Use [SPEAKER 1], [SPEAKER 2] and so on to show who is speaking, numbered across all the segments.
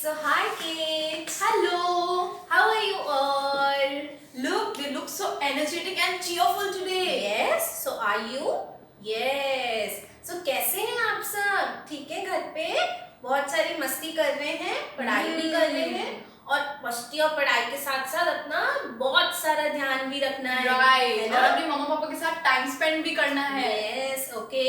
[SPEAKER 1] So hi kids.
[SPEAKER 2] Hello.
[SPEAKER 1] How are you all?
[SPEAKER 2] Look, they look so energetic and cheerful today.
[SPEAKER 1] Yes. So are you? Yes. So कैसे हैं आप सब? ठीक है घर पे? बहुत सारी मस्ती कर रहे हैं, पढ़ाई भी कर रहे हैं और मस्ती और पढ़ाई के साथ साथ अपना बहुत सारा ध्यान भी रखना है।
[SPEAKER 2] राइट,
[SPEAKER 1] है
[SPEAKER 2] और
[SPEAKER 1] ना?
[SPEAKER 2] अपने मम्मा पापा के साथ टाइम स्पेंड भी करना है।
[SPEAKER 1] Yes okay.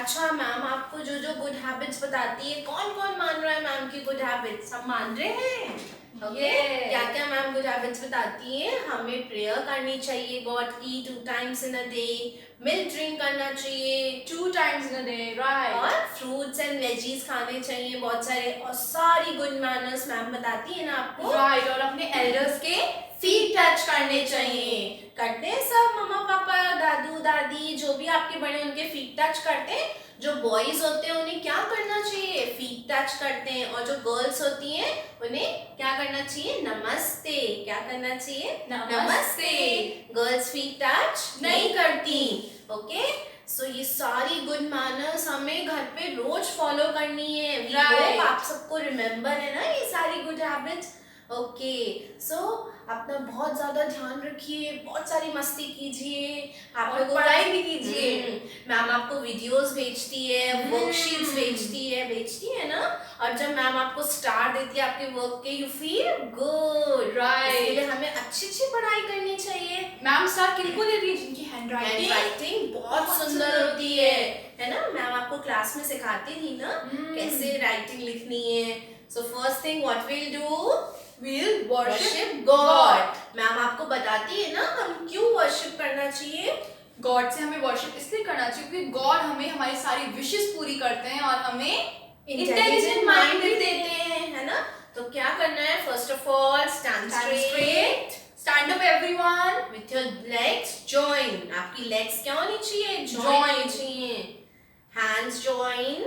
[SPEAKER 1] अच्छा मैम आपको जो जो गुड हैबिट्स बताती है, कौन कौन मान रहा है मैम की गुड हैबिट्स? सब मान रहे हैं? Okay
[SPEAKER 2] Yes.
[SPEAKER 1] क्या क्या मैम गुड हैबिट्स बताती है? हमें प्रेयर करनी चाहिए गॉड की 2 times in a day, milk drink करना चाहिए
[SPEAKER 2] 2 times in a day, right?
[SPEAKER 1] और फ्रूट्स एंड वेजीज खाने चाहिए बहुत सारे, और सारी गुड मैनर्स मैम बताती है ना आपको।
[SPEAKER 2] राइट, और अपने एल्डर्स के
[SPEAKER 1] फीट टच करने चाहिए। करते हैं सब मम्मा पापा दादू दादी जो भी आपके बड़े उनके फीट टच करते हैं। जो बॉयज होते हैं उन्हें क्या करना चाहिए? फीट टच करते हैं, और जो गर्ल्स होती हैं उन्हें क्या करना चाहिए? नमस्ते। क्या करना चाहिए?
[SPEAKER 2] नमस्ते।
[SPEAKER 1] गर्ल्स फीट टच नहीं करती। ओके सो ये सारी गुड मैनर्स हमें घर पे रोज फॉलो करनी है। We
[SPEAKER 2] Right.
[SPEAKER 1] hope आप सबको रिमेम्बर है ना ये सारी गुड हैबिट्स। ओके सो अपना बहुत ज्यादा ध्यान रखिए, बहुत सारी मस्ती कीजिए, आप
[SPEAKER 2] और
[SPEAKER 1] लोगों
[SPEAKER 2] पढ़ाई भी कीजिए।
[SPEAKER 1] मैम आपको वीडियोस भेजती है, वर्कशीट्स भेजती है ना, और जब मैम आपको स्टार देती है आपके वर्क के, यू फील गुड।
[SPEAKER 2] Right.
[SPEAKER 1] इसके लिए हमें अच्छी अच्छी पढ़ाई करनी चाहिए।
[SPEAKER 2] मैम स्टार किनको देती है? जिनकी हैंडराइटिंग
[SPEAKER 1] हैंडराइटिंग बहुत सुंदर होती है ना? मैम आपको क्लास में सिखाती थी ना कैसे राइटिंग लिखनी है। So first thing what will do?
[SPEAKER 2] Will worship
[SPEAKER 1] worship God. Ma'am आपको बताती है ना हम क्यों वर्शिप करना चाहिए।
[SPEAKER 2] गॉड से हमें वर्शिप इसलिए करना चाहिए क्योंकि गॉड हमें हमारी सारी विशेस पूरी करते हैं और हमें
[SPEAKER 1] इंटेलिजेंट माइंड भी देते हैं, है ना? तो क्या करना है? First of all stand straight,
[SPEAKER 2] stand up everyone,
[SPEAKER 1] with your legs join. आपकी लेग्स क्या होनी चाहिए?
[SPEAKER 2] Join.
[SPEAKER 1] जॉइन होनी चाहिए। Hands join.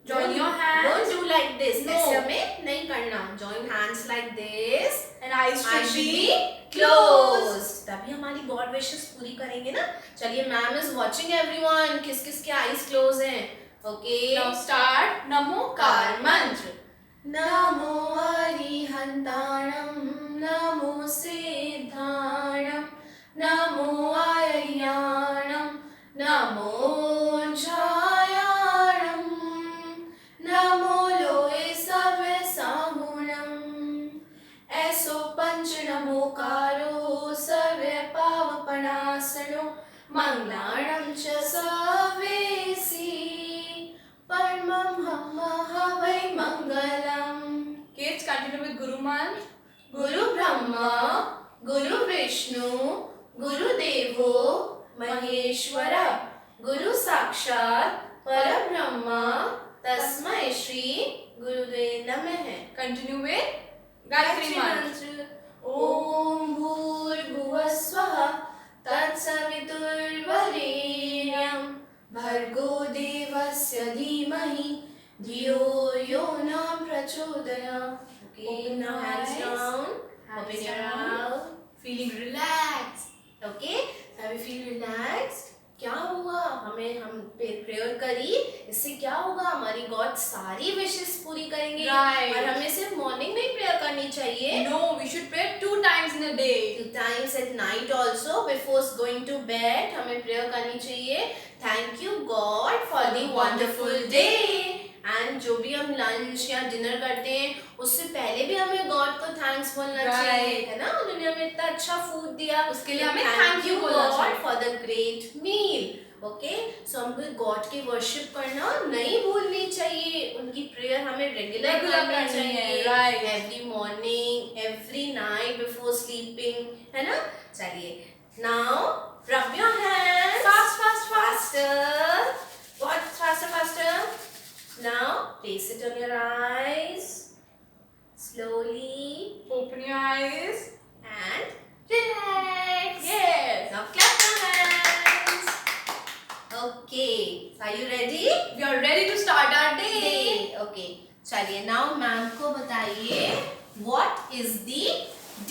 [SPEAKER 2] Join your hands.
[SPEAKER 1] Don't do like this.
[SPEAKER 2] No.
[SPEAKER 1] ऐसे हमें नहीं करना। Join hands like this.
[SPEAKER 2] And eyes
[SPEAKER 1] Eyes
[SPEAKER 2] should
[SPEAKER 1] should
[SPEAKER 2] be
[SPEAKER 1] be closed. तभी हमारी गॉड विशेस पूरी करेंगे ना। चलिए मैम इज वाचिंग एवरीवन। किस किस के आईज क्लोज हैं? ओके
[SPEAKER 2] नाउ स्टार्ट नमोकार मंत्र।
[SPEAKER 1] नमो अरिहंताणं नमो सिद्धाणं नमो आर्याणं नमो छायाणं नमो लोए सर्वे साहुणं ऐसो पंच नमोकारो सर्वे पावपणासनो मंगलाणं च सर्वेसि परमं हवै मंगलम्।
[SPEAKER 2] Kids, continue with Guru Mantra.
[SPEAKER 1] गुरु ब्रह्मा गुरु विष्णु गुरु देवो महेश्वर गुरु साक्षात परब्रह्मा तस्मै श्री गुरुदेव नमः।
[SPEAKER 2] Continue with Gayatri Mantra.
[SPEAKER 1] ओम भूर्भुवः स्वः तत्सवितुर्वरेण्यं भर्गो देवस्य धीमहि धियो यो न प्रचोदयात्। Okay, now hands down. Open your mouth.
[SPEAKER 2] Feeling relaxed.
[SPEAKER 1] Okay, have you feel relaxed? क्या हुआ? हम प्रेयर करी, इससे क्या होगा? हमारी गॉड सारी विशेस पूरी करेंगे।
[SPEAKER 2] Right.
[SPEAKER 1] और हमें सिर्फ मॉर्निंग में ही प्रेयर करनी चाहिए।
[SPEAKER 2] No, we should pray 2 times in a day.
[SPEAKER 1] 2 times at night also before going to bed हमें प्रेयर करनी चाहिए। Thank you God for the wonderful day. And जो भी हम लंच या डिनर करते हैं उससे पहले भी हमें गॉड को थैंक्स बोलना
[SPEAKER 2] Right.
[SPEAKER 1] चाहिए, है ना? उन्होंने हमें इतना अच्छा फूड दिया,
[SPEAKER 2] उसके लिए हमें
[SPEAKER 1] थैंक
[SPEAKER 2] thank
[SPEAKER 1] यू
[SPEAKER 2] you बोलना
[SPEAKER 1] गॉड
[SPEAKER 2] चाहिए।
[SPEAKER 1] For the great meal. Okay so हमको गॉड की वर्शिप करना नहीं भूलनी चाहिए। उनकी प्रेयर हमें रेगुलर
[SPEAKER 2] Regular
[SPEAKER 1] करनी
[SPEAKER 2] करनी
[SPEAKER 1] चाहिए।
[SPEAKER 2] है, right.
[SPEAKER 1] Every morning every night before sleeping, है ना? चलिए now rub your hands
[SPEAKER 2] Fast, fast, fast.
[SPEAKER 1] faster. What? Faster. Now place it on your eyes slowly
[SPEAKER 2] Open your eyes.
[SPEAKER 1] and relax.
[SPEAKER 2] Yes.
[SPEAKER 1] Now clap your hands. Okay. Are you ready?
[SPEAKER 2] We are ready to start our day.
[SPEAKER 1] Okay. चलिए now ma'am को बताइए what is the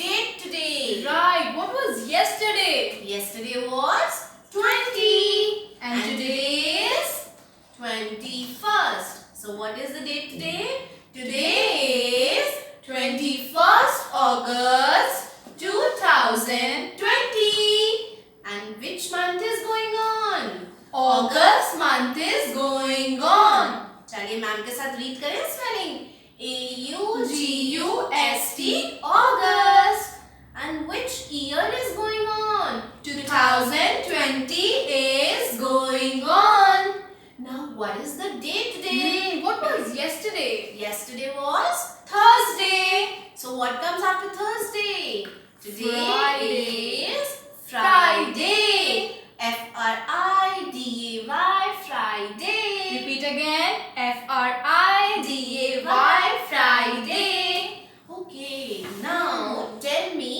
[SPEAKER 1] date today?
[SPEAKER 2] Right. What was yesterday?
[SPEAKER 1] Yesterday was 20
[SPEAKER 2] And
[SPEAKER 1] today is 21st. So what is the date today? Today is
[SPEAKER 2] month is going on.
[SPEAKER 1] चलिए ma'am के साथ read करें spelling AUGUST August. And which year is going on?
[SPEAKER 2] 2020 is going on.
[SPEAKER 1] Now what is the date today?
[SPEAKER 2] What was yesterday?
[SPEAKER 1] Yesterday was
[SPEAKER 2] Thursday.
[SPEAKER 1] So what comes after Thursday? Today
[SPEAKER 2] Friday.
[SPEAKER 1] is Friday. Friday. Friday.
[SPEAKER 2] Repeat again. Friday. Friday.
[SPEAKER 1] Okay, now tell me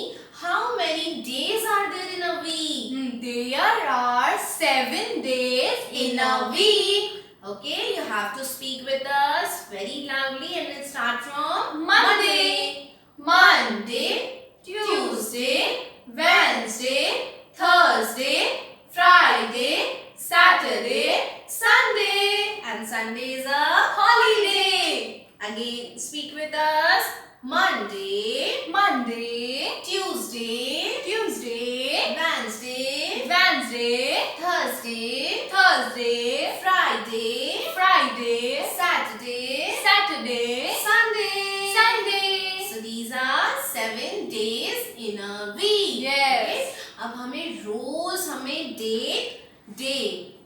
[SPEAKER 1] how many days are there in a week?
[SPEAKER 2] There are 7 days in a week.
[SPEAKER 1] Okay, you have to speak with us very loudly and let's start from
[SPEAKER 2] Monday.
[SPEAKER 1] Monday,
[SPEAKER 2] Tuesday, Wednesday, Thursday, Friday, Saturday, Sunday.
[SPEAKER 1] And Sunday is a
[SPEAKER 2] Holiday.
[SPEAKER 1] Again, speak with us. Monday,
[SPEAKER 2] Monday,
[SPEAKER 1] Tuesday,
[SPEAKER 2] Tuesday,
[SPEAKER 1] Wednesday,
[SPEAKER 2] Wednesday,
[SPEAKER 1] Thursday,
[SPEAKER 2] Thursday,
[SPEAKER 1] Friday,
[SPEAKER 2] Friday,
[SPEAKER 1] Saturday,
[SPEAKER 2] Saturday,
[SPEAKER 1] Sunday.
[SPEAKER 2] Sunday.
[SPEAKER 1] So these are 7 days in a week.
[SPEAKER 2] Yes.
[SPEAKER 1] Okay? अब हमें day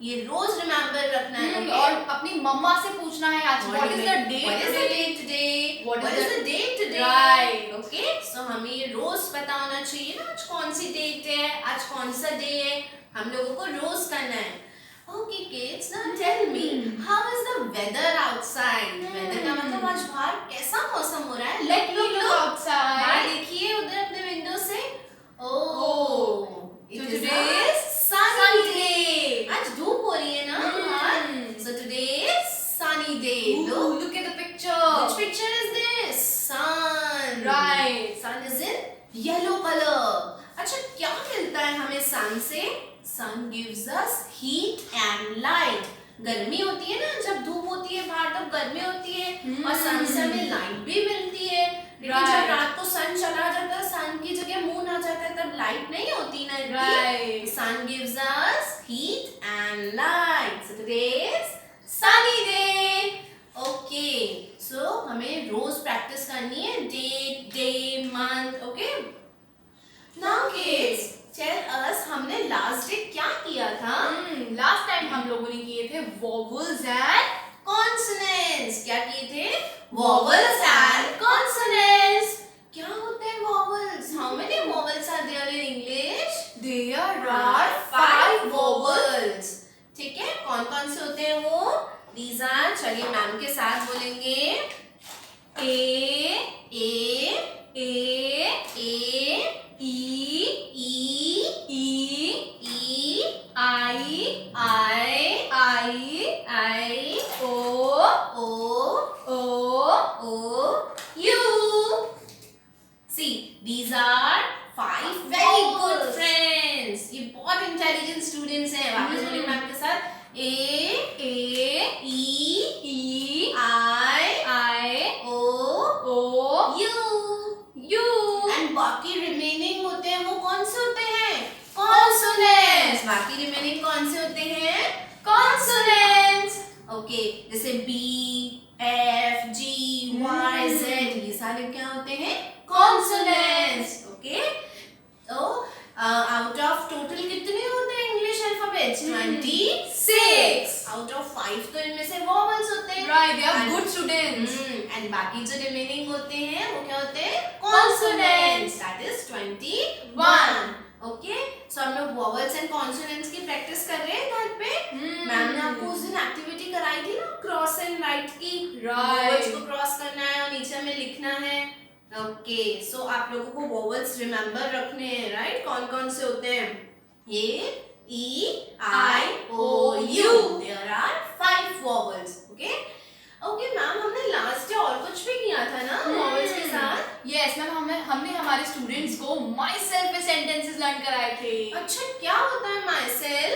[SPEAKER 1] ये रोज remember रखना है. Okay?
[SPEAKER 2] और अपनी मम्मा से पूछना है आज what is the date
[SPEAKER 1] What is the
[SPEAKER 2] today?
[SPEAKER 1] date today?
[SPEAKER 2] What
[SPEAKER 1] What
[SPEAKER 2] is
[SPEAKER 1] is the date today?
[SPEAKER 2] Right.
[SPEAKER 1] Okay? So हमें ये रोज पता होना चाहिए ना आज कौन सी डेट है, आज कौन सा डे है, हम लोगों को रोज करना है. Okay kids, now tell me how is the weather outside? Weather का मतलब आज बाहर कैसा मौसम हो रहा है?
[SPEAKER 2] Let me look
[SPEAKER 1] बाहर
[SPEAKER 2] outside.
[SPEAKER 1] देखिए उधर अपने विंडो से.
[SPEAKER 2] Oh.
[SPEAKER 1] It
[SPEAKER 2] So
[SPEAKER 1] is
[SPEAKER 2] today
[SPEAKER 1] a
[SPEAKER 2] is
[SPEAKER 1] sunny
[SPEAKER 2] sunny
[SPEAKER 1] day. आज धूप हो रही है ना बाहर. So today is sunny day.
[SPEAKER 2] Ooh, look at the picture.
[SPEAKER 1] Which picture is this? Sun.
[SPEAKER 2] Right.
[SPEAKER 1] Sun is in yellow color. अच्छा क्या मिलता है हमें sun से? Sun gives us heat and light. गर्मी होती है ना जब धूप होती है बाहर तब गर्मी होती है और सन से हमें लाइट भी मिलती है. लेकिन जब रात को सन चला जाता है सन की जगह मून आ जाता है तब लाइट नहीं होती ना.
[SPEAKER 2] Right.
[SPEAKER 1] Sun gives us heat and light. So today is sunny day. Okay. So हमें रोज प्रैक्टिस करनी है date, day, month. Okay. Now kids, tell us हमने last day क्या किया था?
[SPEAKER 2] Last time हम लोगों ने किए थे vowels and
[SPEAKER 1] Consonants. क्या किए थे? Vowels and consonants. क्या होते हैं vowels? How many vowels are there in English?
[SPEAKER 2] there are 5 vowels.
[SPEAKER 1] ठीक है कौन कौन से होते हैं वो? These are चलिए मैम के साथ बोलेंगे.
[SPEAKER 2] A,
[SPEAKER 1] A,
[SPEAKER 2] A,
[SPEAKER 1] A,
[SPEAKER 2] E,
[SPEAKER 1] E,
[SPEAKER 2] E,
[SPEAKER 1] E,
[SPEAKER 2] I,
[SPEAKER 1] I,
[SPEAKER 2] O,
[SPEAKER 1] O,
[SPEAKER 2] O,
[SPEAKER 1] U. See, these are 5 very good friends. ये बहुत intelligent students हैं. वापस बोलेंगे मैम के साथ. A, E, I, O, U. And बाकी remaining होते हैं वो कौन से होते हैं? Consonants. बाकी remaining कौन से होते हैं? Consonants. Okay, जैसे B, F, G, Y, Z ये सारे क्या होते हैं? Consonants. Okay. तो out of total कितने होते हैं English alphabets? 26. Out of 5 तो इनमें से vowels होते हैं.
[SPEAKER 2] Right, they are
[SPEAKER 1] And-
[SPEAKER 2] good students.
[SPEAKER 1] And बाकी जो remaining होते हैं वो क्या होते हैं? Consonants. That is 21. Okay. So हम लोग vowels and consonants की practice कर रहे हैं घर पे. मैम ने आपको उस दिन एक्टिविटी कराई थी ना क्रॉस एंड राइट की.
[SPEAKER 2] Right.
[SPEAKER 1] Vowels को क्रॉस करना है और नीचे में लिखना है. ओके सो आप लोगों को वॉवल्स रिमेम्बर रखने हैं राइट. कौन कौन से होते हैं? A E I O U. There are 5 vowels. Okay okay ma'am हमने लास्ट डे और कुछ भी किया था ना वॉवल्स के साथ.
[SPEAKER 2] Yes, मैम हमने हमारे स्टूडेंट्स को myself पे sentences लर्न कराए थे.
[SPEAKER 1] अच्छा क्या होता है myself?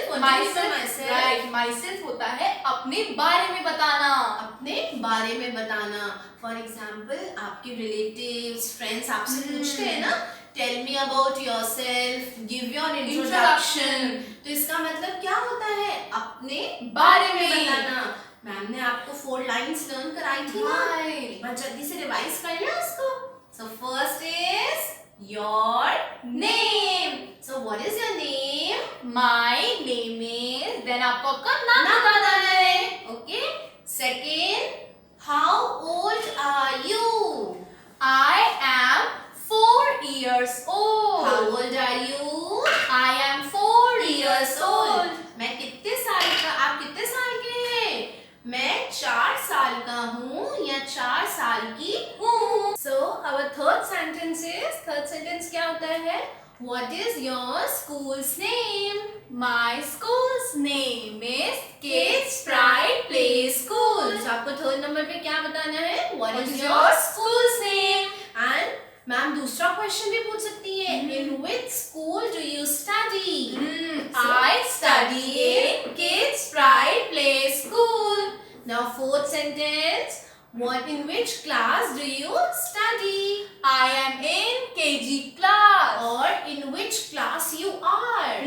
[SPEAKER 2] Right, myself होता है अपने बारे में बताना.
[SPEAKER 1] अपने बारे में बताना. फॉर एग्जाम्पल आपके रिलेटिव्स फ्रेंड्स आपसे पूछते हैं ना tell me about yourself, give your introduction. तो इसका मतलब क्या होता है? अपने बारे में बताना। मैम ने आपको 4 लाइन्स लर्न कराई थी ना, एक बार जल्दी से रिवाइज कर लिया उसको। So first is your name. So what is your name?
[SPEAKER 2] My name is, then आपको आपका नाम
[SPEAKER 1] नाम
[SPEAKER 2] बताना है।
[SPEAKER 1] Okay. Second, how old are you?
[SPEAKER 2] I am 4 years old.
[SPEAKER 1] How old are you?
[SPEAKER 2] I am 4 years old.
[SPEAKER 1] मैं कितने साल का, आप कितने साल के हैं? मैं 4 साल का हूँ या 4 साल की हूँ। सो आवर थर्ड सेंटेंस क्या होता है? What is your school's name?
[SPEAKER 2] My school's name is Kids Pride Play School.
[SPEAKER 1] So आपको थर्ड नंबर पे क्या बताना है? What is your
[SPEAKER 2] your
[SPEAKER 1] school's name? And ma'am दूसरा क्वेश्चन भी पूछ सकती है, In which school do you study?
[SPEAKER 2] I study in Kids Pride Play School.
[SPEAKER 1] Now fourth sentence, in which class do you study?
[SPEAKER 2] I am in KG class.
[SPEAKER 1] Or in which class you are?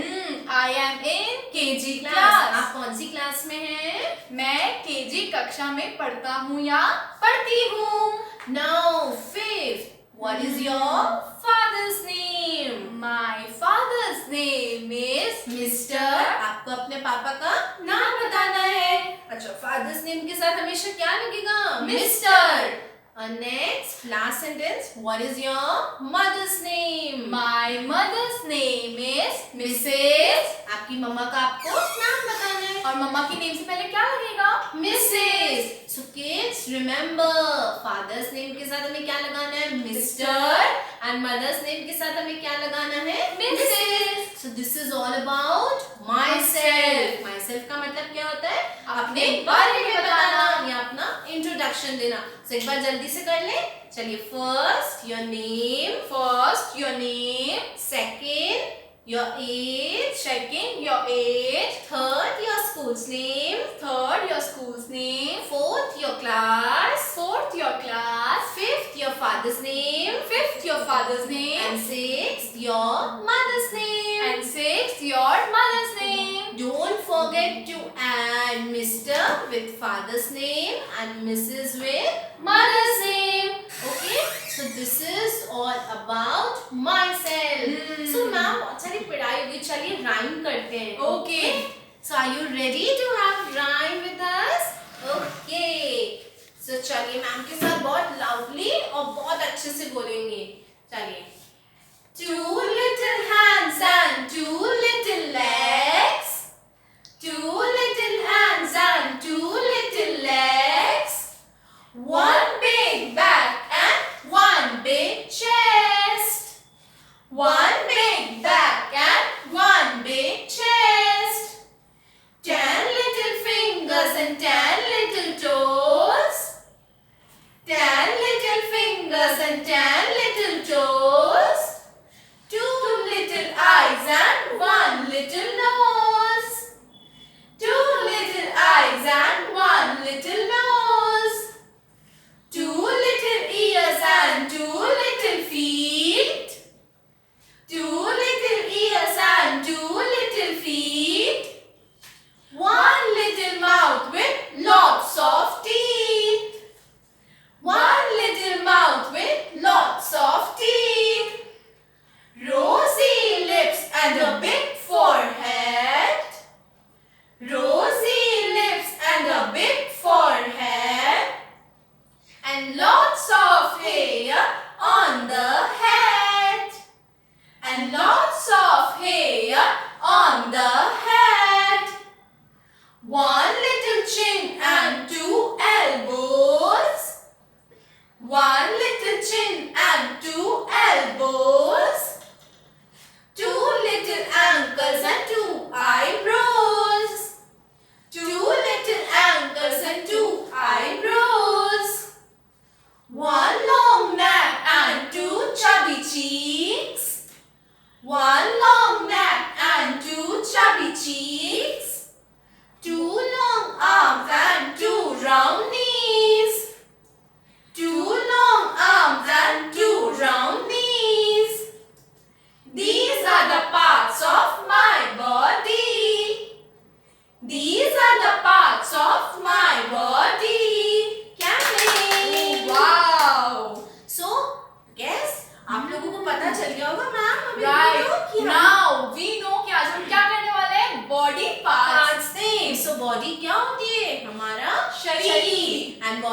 [SPEAKER 2] I am in KG
[SPEAKER 1] आप
[SPEAKER 2] class.
[SPEAKER 1] कौन सी class में हैं?
[SPEAKER 2] मैं KG कक्षा में पढ़ता हूँ या पढ़ती हूँ.
[SPEAKER 1] Now fifth, what is your father's name?
[SPEAKER 2] My father's name is
[SPEAKER 1] Mr. आपको अपने पापा का नाम बताना है. अच्छा, फादर्स नेम के साथ हमेशा क्या लगेगा?
[SPEAKER 2] Mr.
[SPEAKER 1] Next, last sentence, what is your mother's name?
[SPEAKER 2] My mother's name is Mrs.
[SPEAKER 1] आपकी मम्मा का आपको नाम बताना है.
[SPEAKER 2] और मम्मा की नेम से पहले क्या लगेगा?
[SPEAKER 1] Mrs. So kids, remember, father's name के साथ हमें क्या लगाना है? Mr. And mother's name के साथ हमें क्या लगाना है?
[SPEAKER 2] Mrs.
[SPEAKER 1] So this is all about myself. Myself का मतलब क्या होता है?
[SPEAKER 2] अपने बारे में बताना
[SPEAKER 1] या अपना इंट्रोडक्शन देना. So एक बार जल्दी से कर ले. चलिए, first your name,
[SPEAKER 2] First, your name.
[SPEAKER 1] second your age,
[SPEAKER 2] Second, your age.
[SPEAKER 1] third your school's name,
[SPEAKER 2] Third, your school's name.
[SPEAKER 1] fourth your class,
[SPEAKER 2] Fourth, your class.
[SPEAKER 1] fifth your father's name,
[SPEAKER 2] Fifth, your father's name.
[SPEAKER 1] and sixth your mother's name.
[SPEAKER 2] And sixth, your mother's name.
[SPEAKER 1] Don't forget to add Mr. with father's name and Mrs. with mother's name. Okay? So this is all about myself. So ma'am, बहुत सारी पढ़ाई होगी. चलिए rhyme करते हैं.
[SPEAKER 2] Okay.
[SPEAKER 1] So are you ready to have rhyme with us? Okay. So चलिए ma'am के साथ बहुत loudly और बहुत अच्छे से बोलेंगे. चलिए. 2 little hands and 2 little legs. 2 little hands and 2 little legs. 1 big back and 1 big chest. 1 big back and 1 big chest. 10 little fingers and 10 little toes. 10 little fingers and 10 little toes. 2 little eyes and 1 little nose. 2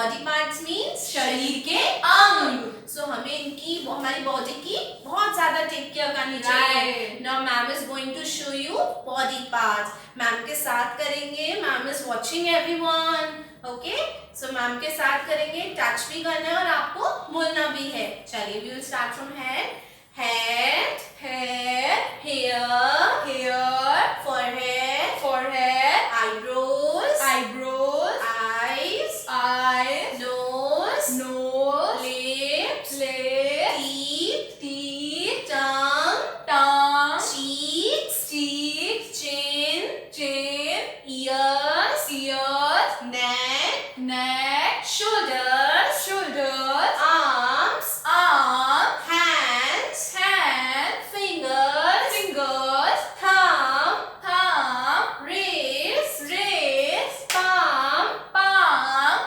[SPEAKER 1] body parts means
[SPEAKER 2] शरीर के अंग।
[SPEAKER 1] सो हमें इनकी हमारी body की बहुत ज्यादा take care करनी चाहिए।
[SPEAKER 2] Right.
[SPEAKER 1] Now ma'am is going to show you body parts. Ma'am के साथ करेंगे, ma'am is watching everyone. Okay, so ma'am के साथ करेंगे, टच भी करना है और आपको बोलना भी है। चलिए, we will start from head. Head,
[SPEAKER 2] head,
[SPEAKER 1] hair,
[SPEAKER 2] hair,
[SPEAKER 1] forehead,
[SPEAKER 2] forehead,
[SPEAKER 1] eyebrows,
[SPEAKER 2] eyebrows,
[SPEAKER 1] eyes,
[SPEAKER 2] eyes,
[SPEAKER 1] nose,
[SPEAKER 2] nose,
[SPEAKER 1] lips,
[SPEAKER 2] lips,
[SPEAKER 1] teeth,
[SPEAKER 2] teeth,
[SPEAKER 1] tongue,
[SPEAKER 2] tongue,
[SPEAKER 1] cheeks,
[SPEAKER 2] cheeks,
[SPEAKER 1] chin,
[SPEAKER 2] chin,
[SPEAKER 1] ears,
[SPEAKER 2] ears,
[SPEAKER 1] neck,
[SPEAKER 2] neck,
[SPEAKER 1] shoulders,
[SPEAKER 2] shoulders,
[SPEAKER 1] arms,
[SPEAKER 2] arms,
[SPEAKER 1] hands,
[SPEAKER 2] hands,
[SPEAKER 1] fingers,
[SPEAKER 2] fingers,
[SPEAKER 1] thumb,
[SPEAKER 2] thumb,
[SPEAKER 1] wrist,
[SPEAKER 2] wrist,
[SPEAKER 1] palm,
[SPEAKER 2] palm,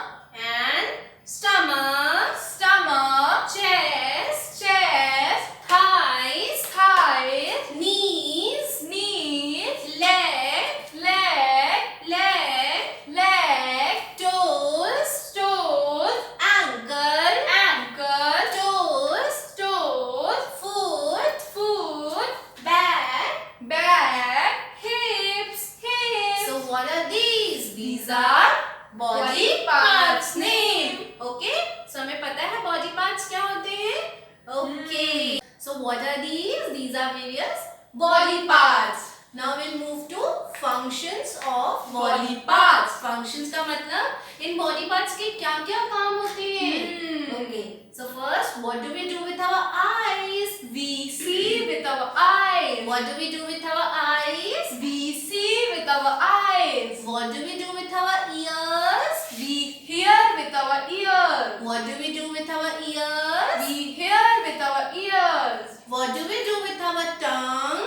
[SPEAKER 1] and stomach,
[SPEAKER 2] stomach,
[SPEAKER 1] chest,
[SPEAKER 2] chest,
[SPEAKER 1] thighs,
[SPEAKER 2] thighs,
[SPEAKER 1] knees,
[SPEAKER 2] knees,
[SPEAKER 1] leg,
[SPEAKER 2] leg,
[SPEAKER 1] leg,
[SPEAKER 2] leg,
[SPEAKER 1] toes,
[SPEAKER 2] toes,
[SPEAKER 1] ankle,
[SPEAKER 2] ankle,
[SPEAKER 1] toes,
[SPEAKER 2] toes,
[SPEAKER 1] foot,
[SPEAKER 2] foot,
[SPEAKER 1] back.
[SPEAKER 2] back, hips, hips.
[SPEAKER 1] So what are these?
[SPEAKER 2] These are
[SPEAKER 1] body
[SPEAKER 2] body
[SPEAKER 1] parts
[SPEAKER 2] parts
[SPEAKER 1] name. Okay? So हमें पता है body parts क्या होते हैं? Okay. So what are these? These are various body parts. Now we'll move to functions of body parts. Functions का मतलब इन body parts के क्या-क्या काम होते हैं? Okay. So first, what do we do with our eyes?
[SPEAKER 2] We see with our eyes.
[SPEAKER 1] What do we do with our eyes?
[SPEAKER 2] We see with our eyes.
[SPEAKER 1] What do we do with our ears?
[SPEAKER 2] We hear with our ears.
[SPEAKER 1] What do we do with our ears?
[SPEAKER 2] We hear with our ears.
[SPEAKER 1] What do we do with our tongue?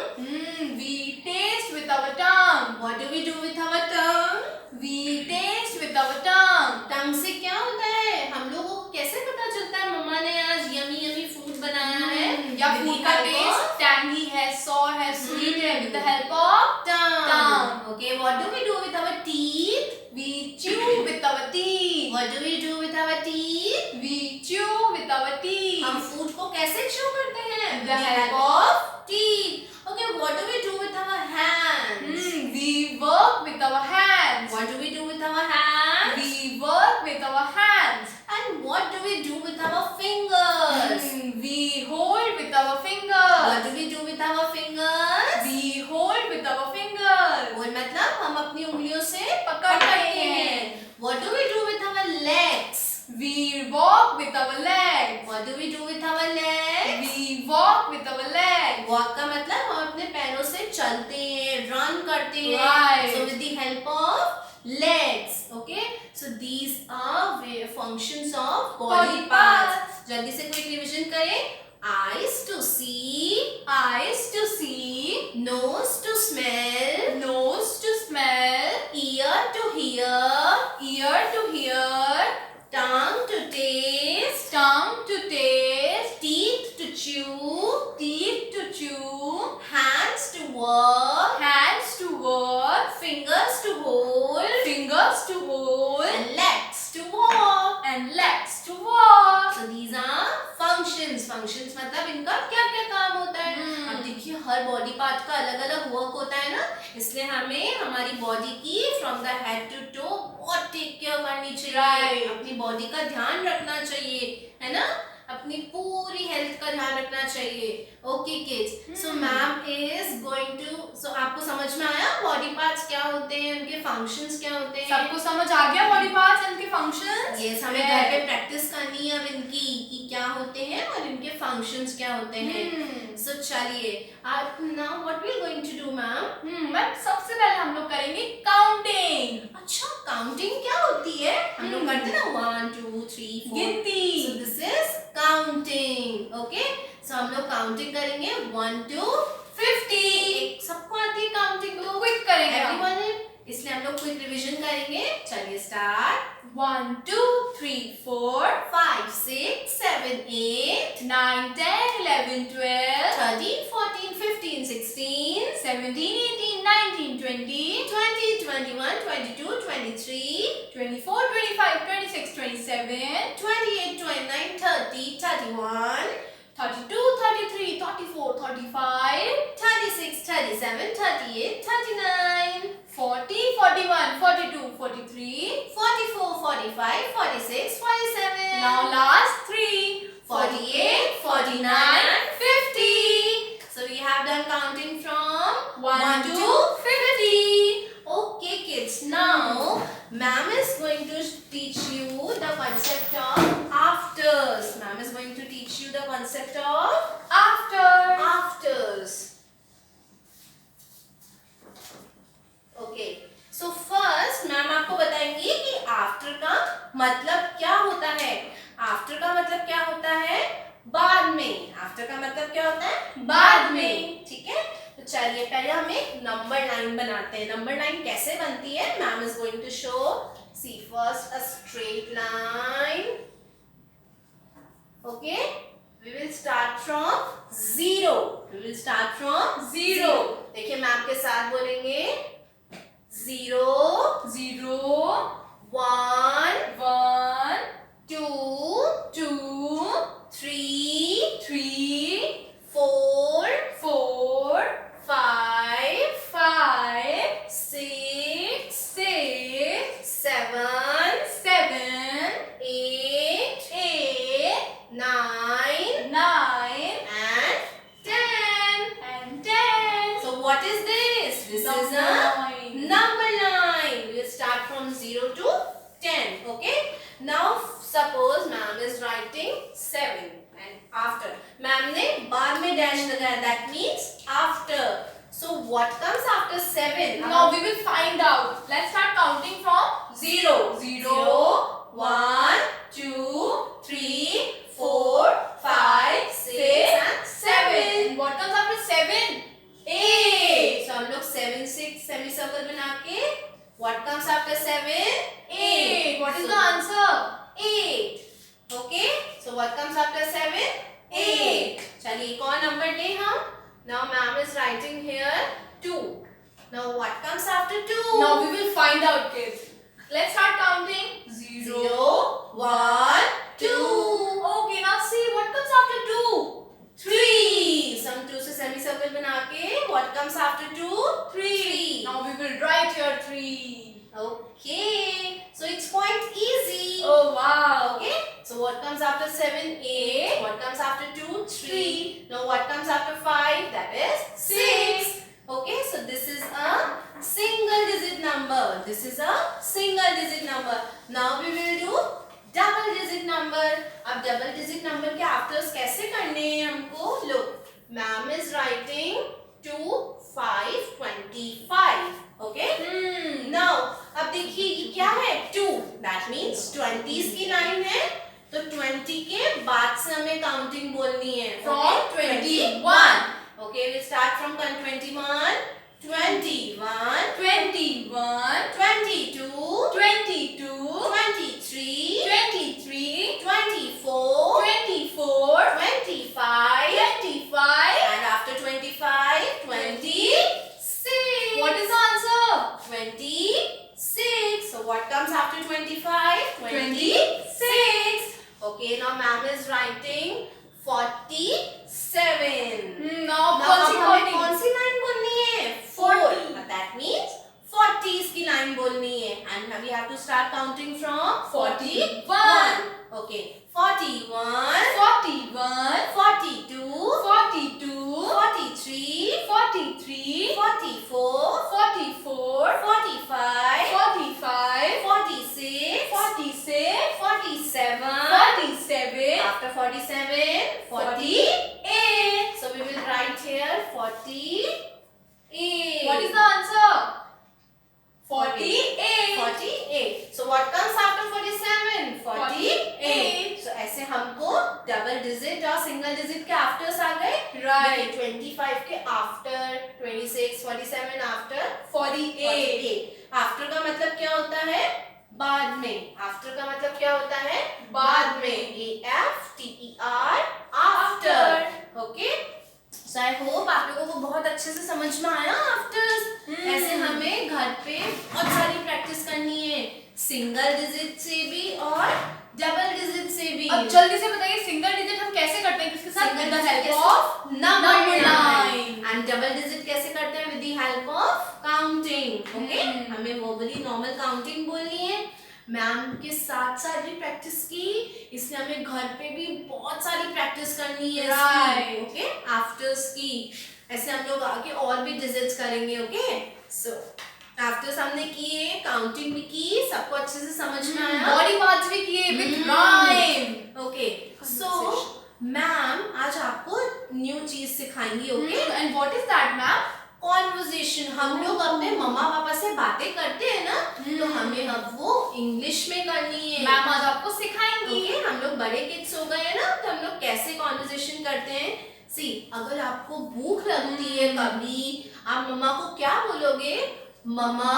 [SPEAKER 2] We taste with our tongue.
[SPEAKER 1] What do we do with our tongue?
[SPEAKER 2] We taste with our tongue.
[SPEAKER 1] टंग से क्या होता है? हम लोगों को कैसे पता चलता है मम्मा ने आज यमी यमी फूड बनाया है?
[SPEAKER 2] या
[SPEAKER 1] With
[SPEAKER 2] फूड
[SPEAKER 1] the
[SPEAKER 2] का
[SPEAKER 1] help
[SPEAKER 2] टेस्ट
[SPEAKER 1] of
[SPEAKER 2] टैंगी है, सॉर है, स्वीट है, with the help of
[SPEAKER 1] tongue.
[SPEAKER 2] tongue.
[SPEAKER 1] Okay, what do we do with our teeth?
[SPEAKER 2] we chew with our teeth.
[SPEAKER 1] What do we do with our teeth?
[SPEAKER 2] We chew with our teeth.
[SPEAKER 1] हम food को कैसे chew करते हैं?
[SPEAKER 2] With the help of
[SPEAKER 1] teeth. Okay, what do we do with our hands?
[SPEAKER 2] We work with our hands.
[SPEAKER 1] What do we do with our hands?
[SPEAKER 2] We work with our hands.
[SPEAKER 1] And what do we do with our fingers?
[SPEAKER 2] We hold with our
[SPEAKER 1] What
[SPEAKER 2] fingers.
[SPEAKER 1] do we do with our fingers?
[SPEAKER 2] We hold with our fingers.
[SPEAKER 1] और मतलब हम अपनी उंगलियों से
[SPEAKER 2] पकड़ते हैं.
[SPEAKER 1] What do we do with our legs?
[SPEAKER 2] We walk with our legs.
[SPEAKER 1] What do we do with our legs?
[SPEAKER 2] We walk with our legs.
[SPEAKER 1] Walk का मतलब हम अपने पैरों से चलते हैं, run करते हैं.
[SPEAKER 2] Right.
[SPEAKER 1] So with the help of legs, okay? So these are functions of body
[SPEAKER 2] Body
[SPEAKER 1] parts.
[SPEAKER 2] parts.
[SPEAKER 1] जल्दी से quick revision करें. Eyes to see,
[SPEAKER 2] Eyes to see.
[SPEAKER 1] nose to smell,
[SPEAKER 2] Nose to smell.
[SPEAKER 1] ear to hear,
[SPEAKER 2] Ear to hear.
[SPEAKER 1] tongue to taste,
[SPEAKER 2] Tongue to taste.
[SPEAKER 1] teeth to chew,
[SPEAKER 2] Teeth to chew.
[SPEAKER 1] hands to work,
[SPEAKER 2] Hands to work.
[SPEAKER 1] fingers to hold,
[SPEAKER 2] Fingers to hold.
[SPEAKER 1] and legs to walk.
[SPEAKER 2] And legs to walk.
[SPEAKER 1] So these are functions. Functions मतलब इनका क्या क्या काम होता है? अब देखिए हर body part का अलग अलग वर्क होता है ना, इसलिए हमें हमारी बॉडी की from the head to toe बहुत टेक केयर करनी चाहिए.
[SPEAKER 2] Right.
[SPEAKER 1] अपनी बॉडी का ध्यान रखना चाहिए, है ना? अपनी पूरी हेल्थ का ध्यान रखना चाहिए. Okay kids, so ma'am is going to, so आपको समझ में आया बॉडी पार्ट्स क्या होते हैं, उनके फंक्शंस क्या होते हैं?
[SPEAKER 2] सबको समझ आ गया बॉडी पार्ट्स एंड के फंक्शंस?
[SPEAKER 1] यस, हमें घर पे प्रैक्टिस करनी है अब इनकी कि क्या होते हैं और इनके फंक्शंस क्या होते हैं. सो चलिए, आप now what we are going to do ma'am?
[SPEAKER 2] Ma'am सबसे पहले हम लोग करेंगे काउंटिंग.
[SPEAKER 1] अच्छा, काउंटिंग क्या होती है? हम लोग करते हैं ना 1 2 3 4
[SPEAKER 2] गिनती.
[SPEAKER 1] So this is counting. Okay, so हम लोग काउंटिंग करेंगे 1 to 50. सबको आती है काउंटिंग? तो
[SPEAKER 2] क्विक करेंगे हम.
[SPEAKER 1] एवरीवन, इसलिए हम लोग क्विक रिवीजन करेंगे. चलिए start.
[SPEAKER 2] 1 2 3 4
[SPEAKER 1] 5 6 7 8
[SPEAKER 2] 9 10 11 12
[SPEAKER 1] 13 14 15 16
[SPEAKER 2] 17 18 19 20
[SPEAKER 1] 20 21 22 23
[SPEAKER 2] 24 25 25, 26, 27,
[SPEAKER 1] 28, 29, 30, 31,
[SPEAKER 2] 32, 33, 34, 35,
[SPEAKER 1] 36, 37, 38, 39,
[SPEAKER 2] 40, 41, 42, 43.
[SPEAKER 1] 44, 45, 46, 47.
[SPEAKER 2] Now last three.
[SPEAKER 1] 48, 49, 50. So we have done counting from
[SPEAKER 2] 1
[SPEAKER 1] to
[SPEAKER 2] to
[SPEAKER 1] 50. Okay kids, now ma'am is going to teach you the concept of afters. Ma'am is going to teach you the concept of afters. Okay. So first ma'am आपको बताएंगी कि after का मतलब क्या होता है. After का मतलब क्या होता है? बाद में. आफ्टर का मतलब क्या होता है? बाद में. ठीक है, तो चलिए पहले हम एक नंबर लाइन बनाते हैं. नंबर लाइन कैसे बनती है? Ma'am is going to show. See first a straight line. Okay, we will start from 0. We will start from 0. देखिए मैम के साथ बोलेंगे 0,
[SPEAKER 2] 0,
[SPEAKER 1] 1,
[SPEAKER 2] 1,
[SPEAKER 1] 2,
[SPEAKER 2] 2,
[SPEAKER 1] 3,
[SPEAKER 2] 3,
[SPEAKER 1] 4,
[SPEAKER 2] 4,
[SPEAKER 1] 5,
[SPEAKER 2] 5,
[SPEAKER 1] 6,
[SPEAKER 2] 6,
[SPEAKER 1] 7,
[SPEAKER 2] 7,
[SPEAKER 1] 8,
[SPEAKER 2] 8,
[SPEAKER 1] 9,
[SPEAKER 2] 9,
[SPEAKER 1] and 10.
[SPEAKER 2] and 10.
[SPEAKER 1] So what is this? This is a number line. We will start from 0 to 10. Okay. Now suppose ma'am is writing 7 and after. Ma'am ने बाद में dash लगाया. That means after. So what comes after 7?
[SPEAKER 2] Now we will find out. Let's start counting from 0. 0,
[SPEAKER 1] 1, 2, 3, 4, 5, 6 and 7.
[SPEAKER 2] What comes after 7?
[SPEAKER 1] 8. So हम लोग 7 6 semi circle बना के what comes after 7? 8.
[SPEAKER 2] What is the answer?
[SPEAKER 1] 8. Okay. So what comes after 7? 8. चलिए एक और number ले हम. Now ma'am is writing here 2. Now what comes after 2?
[SPEAKER 2] Now we will find out, kids. Let's start counting. 0,
[SPEAKER 1] 1, 2.
[SPEAKER 2] Okay, now see what comes after 2.
[SPEAKER 1] 3. So हम 2 से semi circle बना के what comes after 2? 3.
[SPEAKER 2] Now we will write here 3.
[SPEAKER 1] Okay. So it's quite easy.
[SPEAKER 2] Oh wow.
[SPEAKER 1] Okay. So what comes after 7? 8. What comes after 2? 3. Now what comes after 5? That is 6. Okay. So this is a single digit number. This is a single digit number. Now we will do double digit number. अब double digit number के afters कैसे करने हैं हमको? Look, ma'am is writing 2, 5, 25. Okay. Now अब देखिए ये क्या है? 2. That means 20s की लाइन है. तो 20 के बाद से हमें काउंटिंग बोलनी है.
[SPEAKER 2] From 21.
[SPEAKER 1] Okay, we start from 21. 21,
[SPEAKER 2] 21,
[SPEAKER 1] 22,
[SPEAKER 2] 22,
[SPEAKER 1] 23,
[SPEAKER 2] 23,
[SPEAKER 1] 24,
[SPEAKER 2] 24,
[SPEAKER 1] 25,
[SPEAKER 2] 25.
[SPEAKER 1] and after 25, 26.
[SPEAKER 2] What is the answer?
[SPEAKER 1] 26. So what comes after 25? 26. Okay, now ma'am is writing 47.
[SPEAKER 2] Now
[SPEAKER 1] Now
[SPEAKER 2] कौन सी
[SPEAKER 1] हमें
[SPEAKER 2] counting?
[SPEAKER 1] कौन सी लाइन बोलनी है? 4. That means 40s की लाइन बोलनी है. And we have to start counting from 41. Okay. 41,
[SPEAKER 2] 41,
[SPEAKER 1] 42,
[SPEAKER 2] 42,
[SPEAKER 1] 43,
[SPEAKER 2] 43,
[SPEAKER 1] 44,
[SPEAKER 2] 44,
[SPEAKER 1] 45,
[SPEAKER 2] 45,
[SPEAKER 1] 46,
[SPEAKER 2] 46,
[SPEAKER 1] 47.
[SPEAKER 2] 47,
[SPEAKER 1] After 47, 48. So we will write here 48.
[SPEAKER 2] What is the answer? 48.
[SPEAKER 1] 48. So what comes after 47? 48. So ऐसे हमको डबल डिजिट और single digit के afters आ गए.
[SPEAKER 2] Right.
[SPEAKER 1] 25 के after, 26, 47 after,
[SPEAKER 2] 48.
[SPEAKER 1] After का मतलब क्या होता है? बाद में. आफ्टर का मतलब क्या होता है?
[SPEAKER 2] बाद में.
[SPEAKER 1] AFTER after. Okay. So I hope आप लोगों को बहुत अच्छे से समझ में आया आफ्टर्स. ऐसे हमें घर पे बहुत सारी प्रैक्टिस करनी है. सिंगल डिजिट से भी और डबल डिजिट से भी।
[SPEAKER 2] अब जल्दी से बताइए सिंगल डिजिट हम कैसे करते हैं, किसके साथ? With the help of
[SPEAKER 1] number
[SPEAKER 2] 9
[SPEAKER 1] and double digit कैसे करते हैं? With the help of counting. Okay, हमें वर्बली नॉर्मल काउंटिंग बोलनी है। मैम के साथ साथ भी प्रैक्टिस की, इसलिए हमें घर पे भी बहुत सारी प्रैक्टिस करनी है।
[SPEAKER 2] Right.
[SPEAKER 1] ओके, आफ्टर्स की ऐसे हम लोग आगे और भी डिजिट्स करेंगे। ओके, सो आफ्टर्स हमने किए, काउंटिंग भी की, सबको अच्छे से समझ में आया।
[SPEAKER 2] बॉडी पार्ट्स भी किए with rhyme.
[SPEAKER 1] Okay, so ma'am आज आपको न्यू चीज सिखाएंगी। Okay,
[SPEAKER 2] and what is that ma'am?
[SPEAKER 1] Conversation. हम लोग अपने मम्मा पापा से बातें करते हैं ना, तो हमें अब वो इंग्लिश में करनी है।
[SPEAKER 2] मैम आज आपको सिखाएंगी।
[SPEAKER 1] ओके, हम लोग बड़े किड्स हो गए हैं ना, तो हम लोग कैसे कॉन्वर्जेशन करते हैं। सी, अगर आपको भूख लगती है कभी, आप मम्मा को क्या बोलोगे? Mamma,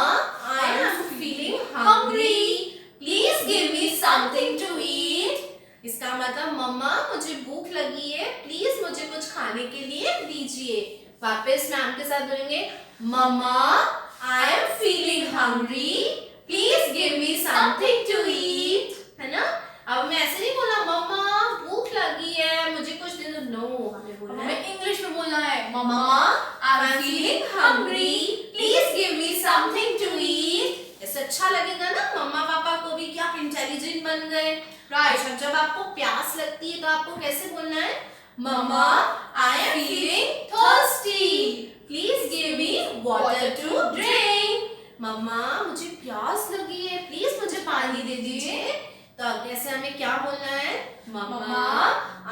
[SPEAKER 1] I am feeling hungry, please give me something to eat. इसका मतलब मम्मा मुझे भूख लगी है, प्लीज मुझे कुछ खाने के लिए दीजिए। वापस मैम के साथ बोलेंगे, mamma I am feeling hungry, please give me something to eat. है ना? अब मैं ऐसे नहीं बोला मम्मा भूख लगी है मुझे कुछ दे दो। नो, हमें बोलना है
[SPEAKER 2] हमें इंग्लिश में बोलना है,
[SPEAKER 1] mamma I am feeling hungry, please give me something to eat. ऐसे अच्छा लगेगा ना, मम्मा पापा को भी कि आप इंटेलिजेंट बन गए। राइट, जब आपको प्यास लगती है तो आपको कैसे बोलना है? Mamma I am feeling thirsty, please give me water to drink. मम्मा मुझे प्यास लगी है, प्लीज मुझे पानी दे दीजिए। तो कैसे हमें क्या बोलना है? Mamma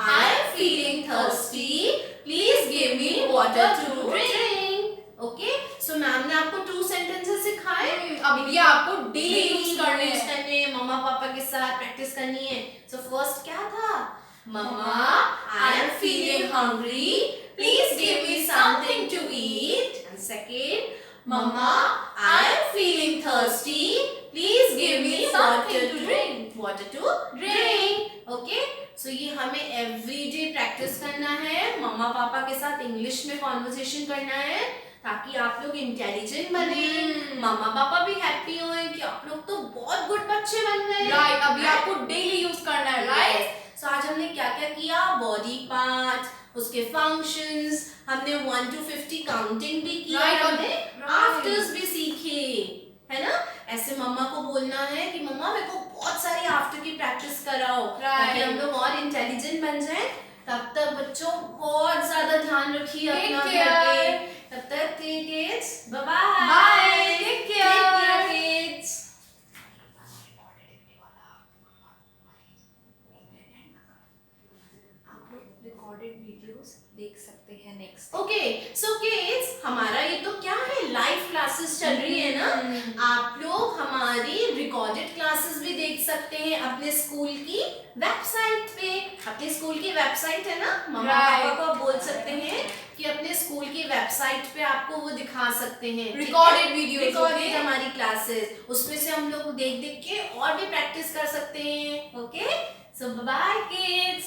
[SPEAKER 1] I am feeling thirsty, please give me water to drink. Okay, so ma'am ने आपको 2 सेंटेंसेस सिखाए।
[SPEAKER 2] अब ये आपको डेली यूज करने
[SPEAKER 1] यूज
[SPEAKER 2] हैं।
[SPEAKER 1] करने हैं, मम्मा पापा के साथ प्रैक्टिस करनी है। सो फर्स्ट क्या था? Mamma I am feeling hungry, please give me something to eat. And second, mamma I am feeling thirsty, please give me water to drink. Water to drink. Okay, so ये हमें everyday practice करना है, मम्मा पापा के साथ English में conversation करना है, ताकि आप लोग इंटेलिजेंट बने, मम्मा पापा भी हैप्पी होए कि आप लोग तो बहुत गुड बच्चे बन गए।
[SPEAKER 2] राइट, अभी आपको डेली यूज करना है। राइट,
[SPEAKER 1] सो आज हमने क्या क्या किया? बॉडी पार्ट, उसके फंक्शंस, हमने 1 to 50 काउंटिंग भी की, हमने आफ्टर्स भी सीखे, है ना? ऐसे मम्मा को बोलना है कि मम्मा मेरे को बहुत सारी आफ्टर की प्रैक्टिस कराओ, ताकि हम लोग और इंटेलिजेंट बन जाएं। तब तक बच्चों बहुत ज्यादा ध्यान रखिए अपना घर पे। तब तक kids bye bye,
[SPEAKER 2] take care
[SPEAKER 1] kids.
[SPEAKER 2] Recorded videos देख सकते हैं नेक्स्ट।
[SPEAKER 1] ओके, सो किड्स हमारा ये तो क्या है, लाइव क्लासेस चल रही है ना। आप लोग हमारी रिकॉर्डेड क्लासेस भी देख सकते हैं अपने स्कूल की वेबसाइट पे। अपने स्कूल की वेबसाइट है ना, मम्मा पापा को आप बोल सकते हैं कि अपने स्कूल की वेबसाइट पे आपको वो दिखा सकते हैं
[SPEAKER 2] रिकॉर्डेड वीडियोस,
[SPEAKER 1] रिकॉर्डेड हमारी क्लासेस, उसमें से हम लोग देख देख के और भी प्रैक्टिस कर सकते हैं। Okay, so by Keats.